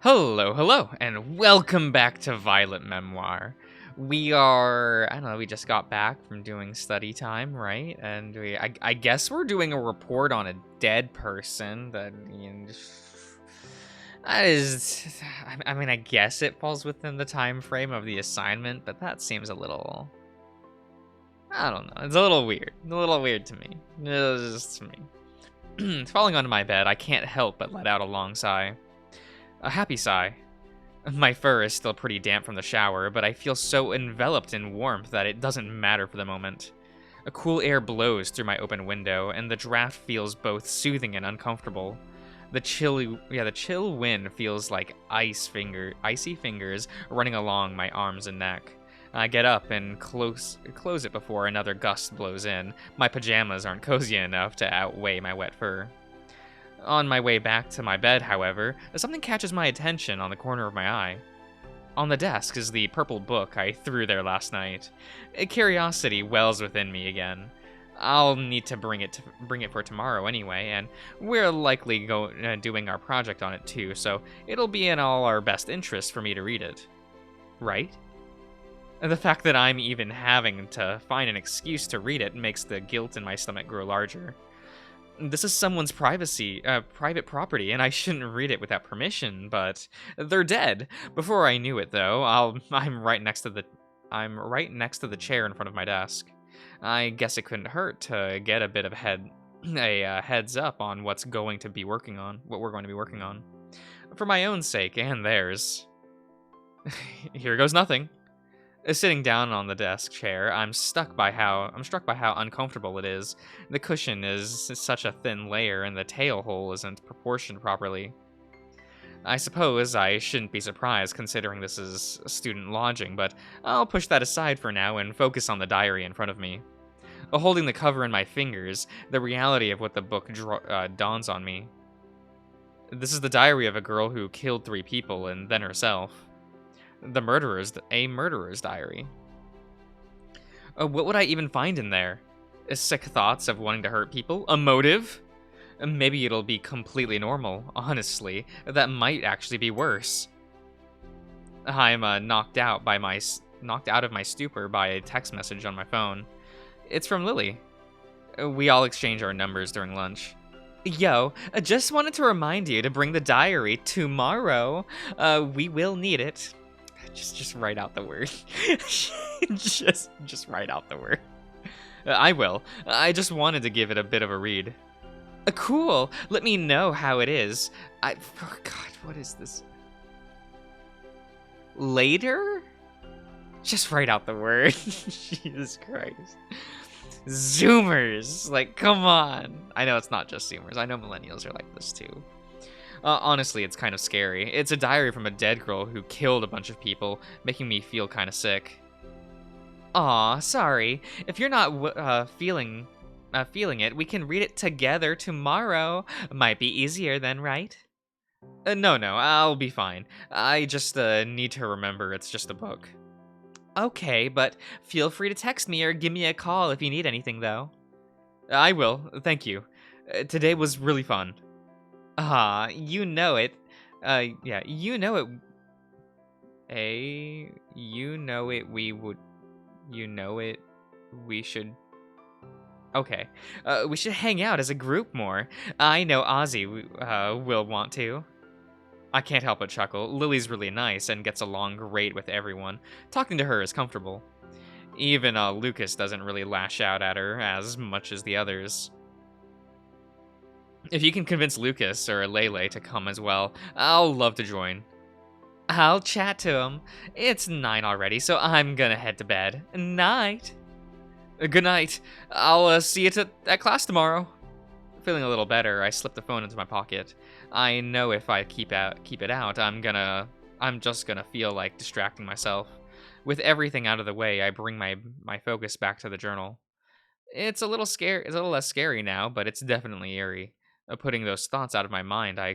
Hello, hello, and welcome back to Violet Memoir. I don't know, we just got back from doing study time, right? And I guess we're doing a report on a dead person that is, I mean, I guess it falls within the time frame of the assignment, but that seems a little, I don't know, it's a little weird to me. It's just to me. Falling onto my bed, I can't help but let out a long sigh. A happy sigh. My fur is still pretty damp from the shower, but I feel so enveloped in warmth that it doesn't matter for the moment. A cool air blows through my open window, and the draft feels both soothing and uncomfortable. The chill wind feels like icy fingers running along my arms and neck. I get up and close it before another gust blows in. My pajamas aren't cozy enough to outweigh my wet fur. On my way back to my bed, however, something catches my attention on the corner of my eye. On the desk is the purple book I threw there last night. A curiosity wells within me again. I'll need to bring it for tomorrow anyway, and we're likely doing our project on it too, so it'll be in all our best interest for me to read it. Right? The fact that I'm even having to find an excuse to read it makes the guilt in my stomach grow larger. This is someone's private property, and I shouldn't read it without permission, but they're dead. Before I knew it, though, I'm right next to the chair in front of my desk. I guess it couldn't hurt to get a bit of heads up on what we're going to be working on. For my own sake and theirs. Here goes nothing. Sitting down on the desk chair, I'm struck by how uncomfortable it is. The cushion is such a thin layer, and the tail hole isn't proportioned properly. I suppose I shouldn't be surprised considering this is student lodging, but I'll push that aside for now and focus on the diary in front of me. Holding the cover in my fingers, the reality of what the book dawns on me. This is the diary of a girl who killed 3 people and then herself. A murderer's diary. What would I even find in there? Sick thoughts of wanting to hurt people? A motive? Maybe it'll be completely normal, honestly. That might actually be worse. I'm knocked out of my stupor by a text message on my phone. It's from Lily. We all exchange our numbers during lunch. Yo, I just wanted to remind you to bring the diary tomorrow. We will need it. Just write out the word. just write out the word. I will. I just wanted to give it a bit of a read. Cool. Let me know how it is. Oh God, what is this? Later? Just write out the word. Jesus Christ. Zoomers. Like, come on. I know it's not just Zoomers. I know millennials are like this too. Honestly, it's kind of scary. It's a diary from a dead girl who killed a bunch of people, making me feel kind of sick. Aw, sorry. If you're not feeling it, we can read it together tomorrow. Might be easier then, right? No, I'll be fine. I just need to remember it's just a book. Okay, but feel free to text me or give me a call if you need anything, though. I will, thank you. Today was really fun. You know it. Yeah, you know it. You know it, you know it, we should. Okay, we should hang out as a group more. I know Ozzy will want to. I can't help but chuckle. Lily's really nice and gets along great with everyone. Talking to her is comfortable. Even Lucas doesn't really lash out at her as much as the others. If you can convince Lucas or Lele to come as well, I'll love to join. I'll chat to him. It's 9 already, so I'm gonna head to bed. Night. Good night. I'll see you at class tomorrow. Feeling a little better, I slip the phone into my pocket. I know if I keep it out, I'm just gonna feel like distracting myself. With everything out of the way, I bring my focus back to the journal. It's a little less scary now, but it's definitely eerie. Putting those thoughts out of my mind, I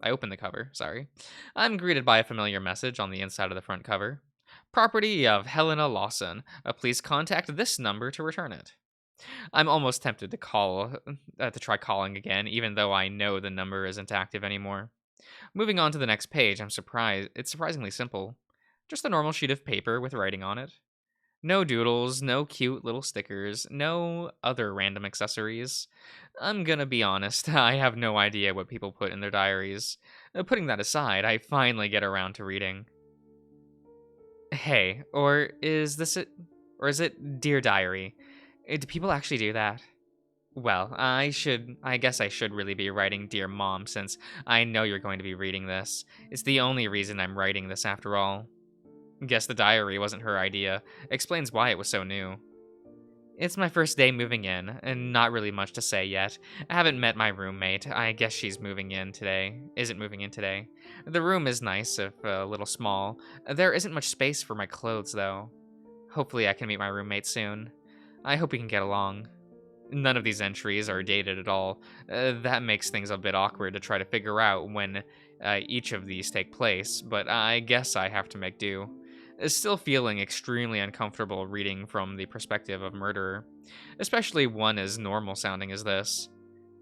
open the cover, sorry. I'm greeted by a familiar message on the inside of the front cover. Property of Helena Lawson. Please contact this number to return it. I'm almost tempted to try calling again, even though I know the number isn't active anymore. Moving on to the next page, I'm surprised. It's surprisingly simple. Just a normal sheet of paper with writing on it. No doodles, no cute little stickers, no other random accessories. I'm gonna be honest, I have no idea what people put in their diaries. Putting that aside, I finally get around to reading. Hey, or is this it? Or is it Dear Diary? Do people actually do that? Well, I guess I should really be writing Dear Mom since I know you're going to be reading this. It's the only reason I'm writing this after all. Guess the diary wasn't her idea. Explains why it was so new. It's my first day moving in, and not really much to say yet. I haven't met my roommate. I guess she's moving in today. Isn't moving in today. The room is nice, if a little small. There isn't much space for my clothes, though. Hopefully I can meet my roommate soon. I hope we can get along. None of these entries are dated at all. That makes things a bit awkward to try to figure out when each of these take place, but I guess I have to make do. Still feeling extremely uncomfortable reading from the perspective of murderer, especially one as normal sounding as this.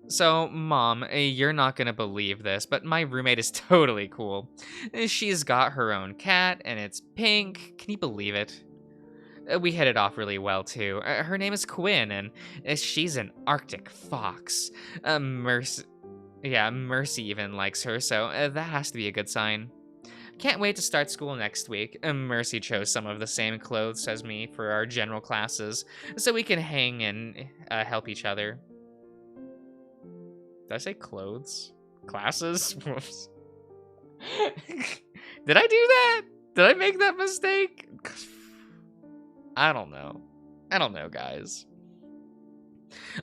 So, Mom, you're not gonna believe this, but my roommate is totally cool. She's got her own cat, and it's pink. Can you believe it? We hit it off really well, too. Her name is Quinn, and she's an Arctic fox. Mercy, yeah, Mercy even likes her, so that has to be a good sign. Can't wait to start school next week. Mercy chose some of the same clothes as me for our general classes, so we can hang and help each other. Did I say clothes? Classes? Whoops. Did I do that? Did I make that mistake? I don't know. I don't know, guys.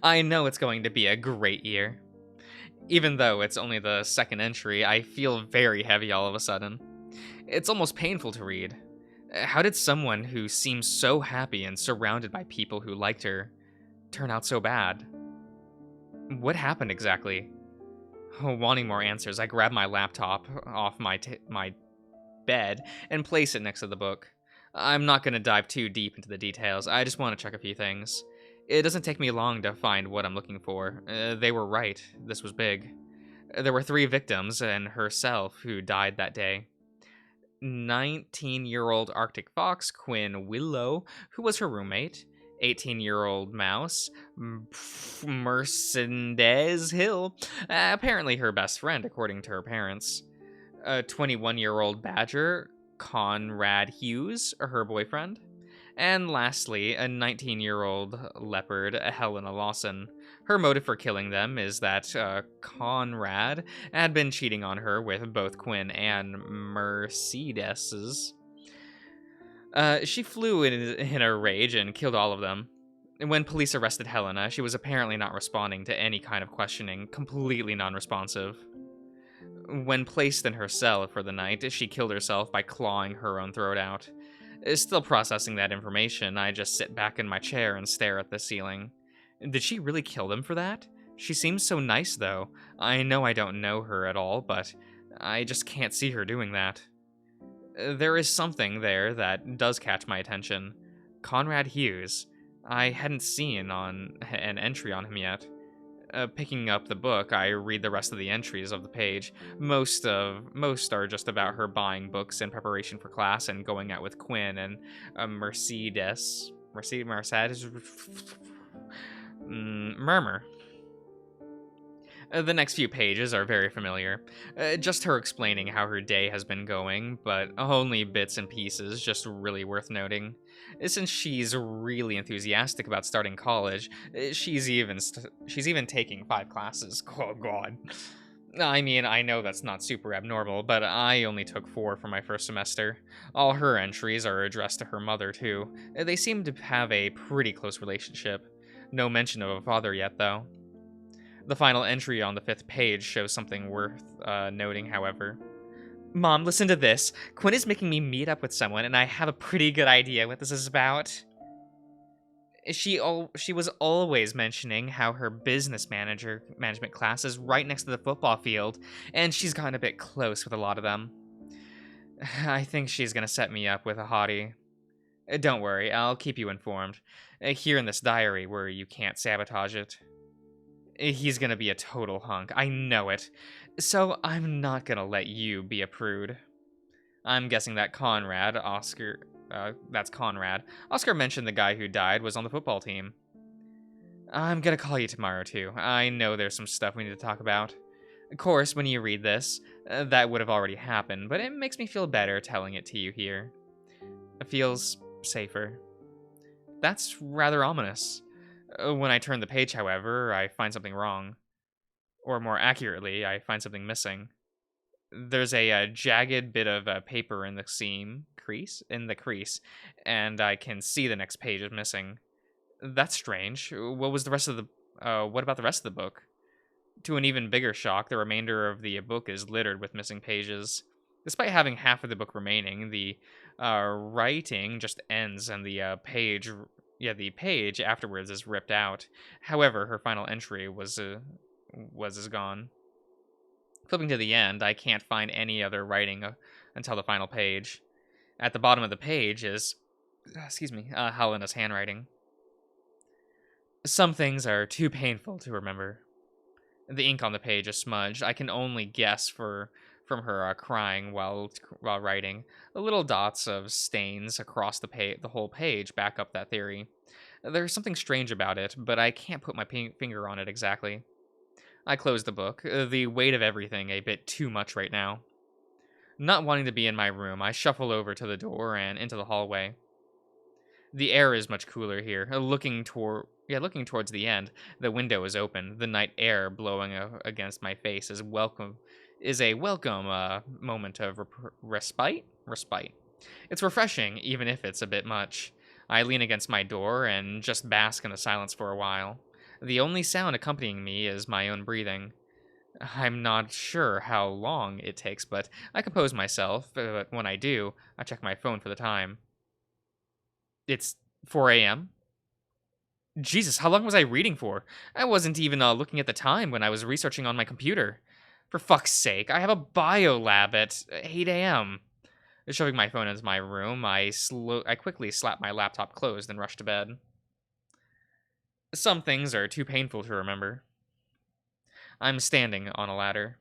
I know it's going to be a great year. Even though it's only the second entry, I feel very heavy all of a sudden. It's almost painful to read. How did someone who seems so happy and surrounded by people who liked her turn out so bad? What happened exactly? Wanting more answers, I grab my laptop off my bed and place it next to the book. I'm not going to dive too deep into the details, I just want to check a few things. It doesn't take me long to find what I'm looking for. They were right, this was big. There were 3 victims and herself who died that day. 19-year-old Arctic fox Quinn Willow, who was her roommate. 18-year-old mouse Mercedes Hill, apparently her best friend according to her parents. A 21-year-old badger Conrad Hughes, her boyfriend. And lastly, a 19-year-old leopard, Helena Lawson. Her motive for killing them is that Conrad had been cheating on her with both Quinn and Mercedes. She flew in a rage and killed all of them. When police arrested Helena, she was apparently not responding to any kind of questioning, completely non-responsive. When placed in her cell for the night, she killed herself by clawing her own throat out. Still processing that information, I just sit back in my chair and stare at the ceiling. Did she really kill them for that? She seems so nice, though. I know I don't know her at all, but I just can't see her doing that. There is something there that does catch my attention. Conrad Hughes. I hadn't seen on an entry on him yet. Picking up the book, I read the rest of the entries of the page. Most are just about her buying books in preparation for class and going out with Quinn and Mercedes. Murmur. The next few pages are very familiar. Just her explaining how her day has been going, but only bits and pieces, just really worth noting. Since she's really enthusiastic about starting college, she's even taking 5 classes. Oh god. I mean, I know that's not super abnormal, but I only took 4 for my first semester. All her entries are addressed to her mother, too. They seem to have a pretty close relationship. No mention of a father yet, though. The final entry on the 5th page shows something worth noting, however. Mom, listen to this. Quinn is making me meet up with someone, and I have a pretty good idea what this is about. She was always mentioning how her management class is right next to the football field, and she's gotten a bit close with a lot of them. I think she's gonna set me up with a hottie. Don't worry, I'll keep you informed. Here in this diary where you can't sabotage it. He's gonna be a total hunk. I know it. So I'm not gonna let you be a prude. I'm guessing that that's Conrad. Oscar mentioned the guy who died was on the football team. I'm gonna call you tomorrow, too. I know there's some stuff we need to talk about. Of course, when you read this, that would have already happened, but it makes me feel better telling it to you here. It feels safer. That's rather ominous. When I turn the page, however, I find something wrong. Or more accurately, I find something missing. There's a, jagged bit of paper in the crease, and I can see the next page is missing. That's strange. What about the rest of the book? To an even bigger shock, the remainder of the book is littered with missing pages. Despite having half of the book remaining, the writing just ends, and the page afterwards is ripped out. However, her final entry was gone. Flipping to the end, I can't find any other writing until the final page. At the bottom of the page is, Helena's handwriting. Some things are too painful to remember. The ink on the page is smudged. I can only guess from her crying while writing. The little dots of stains across the whole page back up that theory. There's something strange about it, but I can't put my finger on it exactly. I close the book, the weight of everything a bit too much right now. Not wanting to be in my room, I shuffle over to the door and into the hallway. The air is much cooler here. Looking towards the end, the window is open. The night air blowing against my face is a welcome moment of respite. Respite. It's refreshing, even if it's a bit much. I lean against my door and just bask in the silence for a while. The only sound accompanying me is my own breathing. I'm not sure how long it takes, but I compose myself. But when I do, I check my phone for the time. It's 4 a.m. Jesus, how long was I reading for? I wasn't even looking at the time when I was researching on my computer. For fuck's sake, I have a bio lab at 8 a.m. Shoving my phone into my room, I quickly slap my laptop closed and rush to bed. Some things are too painful to remember. I'm standing on a ladder.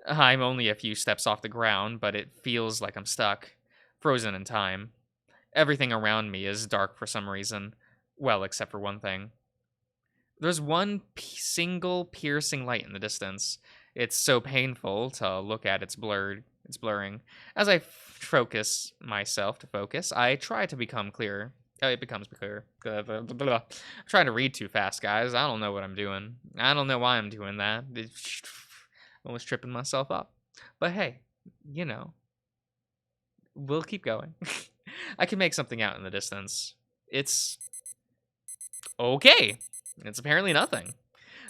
I'm only a few steps off the ground, but it feels like I'm stuck, frozen in time. Everything around me is dark for some reason. Well, except for one thing. There's one single piercing light in the distance. It's so painful to look at, it's blurring. As I focus myself to focus, I try to become clearer. It becomes clearer. I'm trying to read too fast, guys. I don't know what I'm doing. I don't know why I'm doing that. I was tripping myself up. But hey, you know, we'll keep going. I can make something out in the distance. It's okay. It's apparently nothing.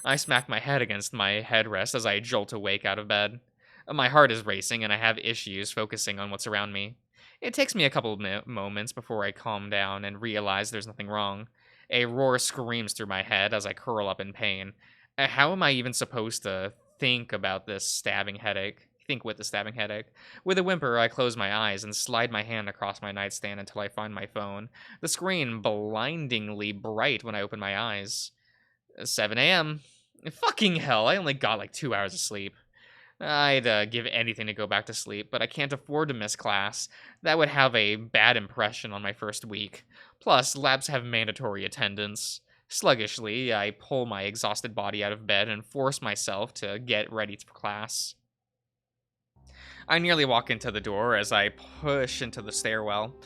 I smack my head against my headrest as I jolt awake out of bed. My heart is racing and I have issues focusing on what's around me. It takes me a couple of moments before I calm down and realize there's nothing wrong. A roar screams through my head as I curl up in pain. How am I even supposed to think with the stabbing headache? With a whimper, I close my eyes and slide my hand across my nightstand until I find my phone. The screen blindingly bright when I open my eyes. 7 a.m. Fucking hell, I only got like 2 hours of sleep. I'd give anything to go back to sleep, but I can't afford to miss class. That would have a bad impression on my first week. Plus, labs have mandatory attendance. Sluggishly, I pull my exhausted body out of bed and force myself to get ready for class. I nearly walk into the door as I push into the stairwell,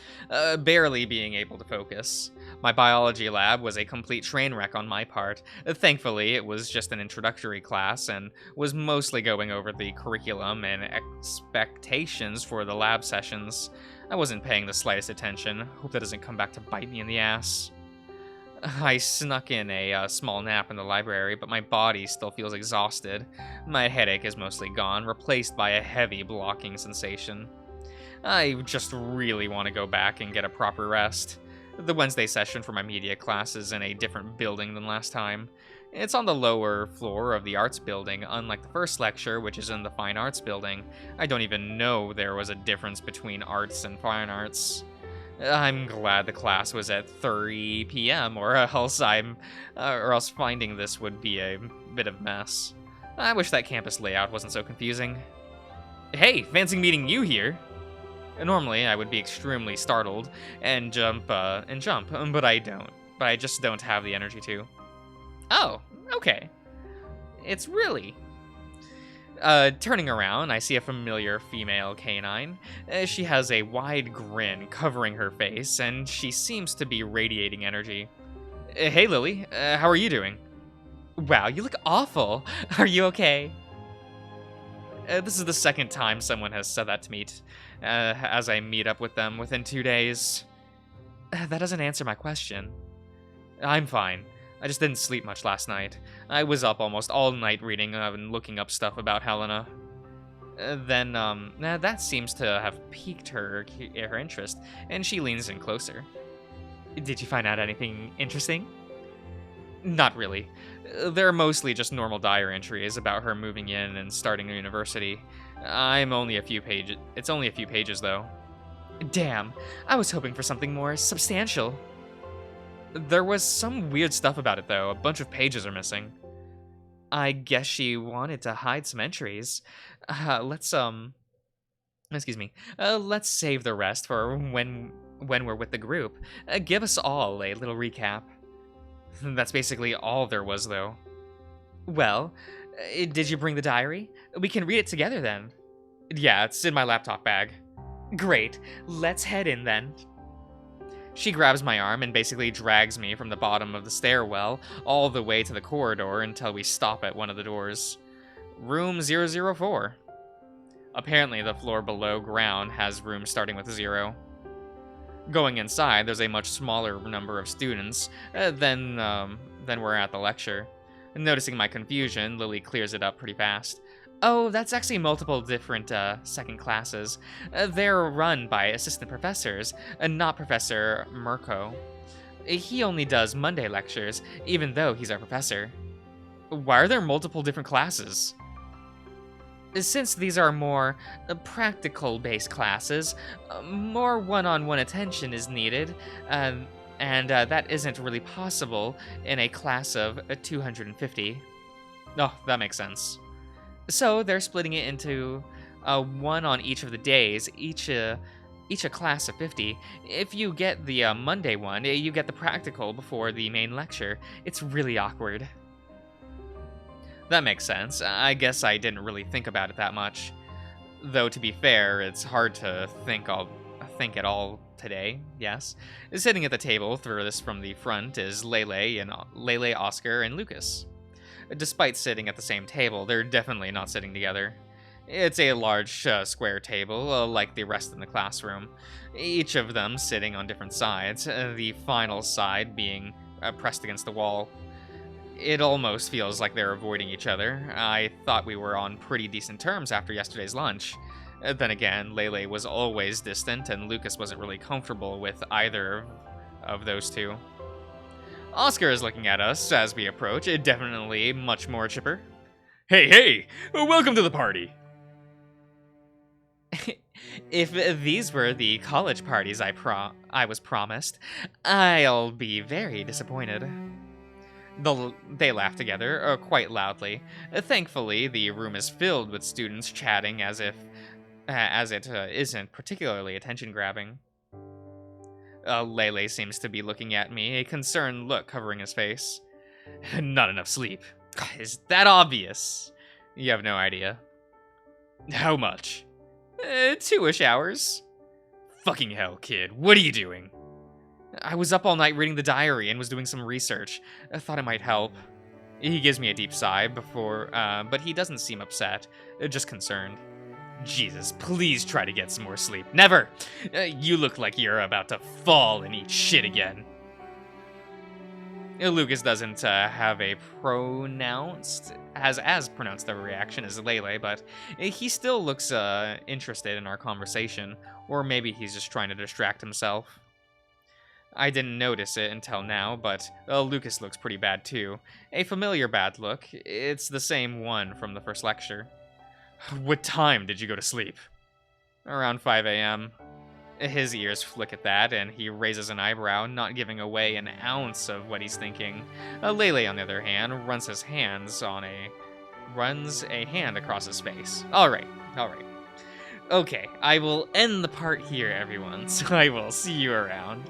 barely being able to focus. My biology lab was a complete train wreck on my part. Thankfully, it was just an introductory class and was mostly going over the curriculum and expectations for the lab sessions. I wasn't paying the slightest attention. Hope that doesn't come back to bite me in the ass. I snuck in a small nap in the library, but my body still feels exhausted. My headache is mostly gone, replaced by a heavy blocking sensation. I just really want to go back and get a proper rest. The Wednesday session for my media class is in a different building than last time. It's on the lower floor of the arts building, unlike the first lecture, which is in the fine arts building. I don't even know there was a difference between arts and fine arts. I'm glad the class was at 3 p.m. or else finding this would be a bit of a mess. I wish that campus layout wasn't so confusing. Hey, fancy meeting you here. Normally, I would be extremely startled and jump, but I don't. But I just don't have the energy to. Oh, okay. It's really. Turning around, I see a familiar female canine. She has a wide grin covering her face, and she seems to be radiating energy. Hey, Lily. How are you doing? Wow, you look awful. Are you okay? This is the second time someone has said that to me as I meet up with them within 2 days. That doesn't answer my question. I'm fine. I just didn't sleep much last night. I was up almost all night reading and looking up stuff about Helena. Then, that seems to have piqued her interest, and she leans in closer. Did you find out anything interesting? Not really. They're mostly just normal diary entries about her moving in and starting a university. It's only a few pages, though. Damn, I was hoping for something more substantial. There was some weird stuff about it, though. A bunch of pages are missing. I guess she wanted to hide some entries. Excuse me. Let's save the rest for when we're with the group. Give us all a little recap. That's basically all there was, though. Well, did you bring the diary? We can read it together, then. Yeah, it's in my laptop bag. Great. Let's head in, then. She grabs my arm and basically drags me from the bottom of the stairwell all the way to the corridor until we stop at one of the doors. Room 004. Apparently, the floor below ground has rooms starting with 0. Going inside, there's a much smaller number of students than were at the lecture. Noticing my confusion, Lily clears it up pretty fast. Oh, that's actually multiple different second classes. They're run by assistant professors, not Professor Mirko. He only does Monday lectures, even though he's our professor. Why are there multiple different classes? Since these are more practical-based classes, more one-on-one attention is needed, and that isn't really possible in a class of 250. Oh, that makes sense. So they're splitting it into one on each of the days, each a class of 50. If you get the Monday one, you get the practical before the main lecture. It's really awkward. That makes sense. I guess I didn't really think about it that much. Though, to be fair, it's hard to think at all today, yes. Sitting at the table furthest from the front is Lele, Oscar, and Lucas. Despite sitting at the same table, they're definitely not sitting together. It's a large square table, like the rest in the classroom, each of them sitting on different sides, the final side being pressed against the wall. It almost feels like they're avoiding each other. I thought we were on pretty decent terms after yesterday's lunch. Then again, Lele was always distant, and Lucas wasn't really comfortable with either of those two. Oscar is looking at us as we approach, definitely much more chipper. Hey, welcome to the party! If these were the college parties I was promised, I'll be very disappointed. They laugh together, quite loudly. Thankfully, the room is filled with students chatting as it isn't particularly attention-grabbing. Lele seems to be looking at me, a concerned look covering his face. Not enough sleep. Is that obvious? You have no idea. How much? 2-ish hours. Fucking hell, kid. What are you doing? I was up all night reading the diary and was doing some research. I thought it might help. He gives me a deep sigh but he doesn't seem upset, just concerned. Jesus, please try to get some more sleep. Never! You look like you're about to fall and eat shit again. Lucas doesn't have as pronounced a reaction as Lele, but he still looks interested in our conversation, or maybe he's just trying to distract himself. I didn't notice it until now, but Lucas looks pretty bad too. A familiar bad look. It's the same one from the first lecture. What time did you go to sleep? Around 5 a.m. His ears flick at that, and he raises an eyebrow, not giving away an ounce of what he's thinking. Lele, on the other hand, runs his hands on a runs a hand across his face. All right. Okay, I will end the part here, everyone, so I will see you around.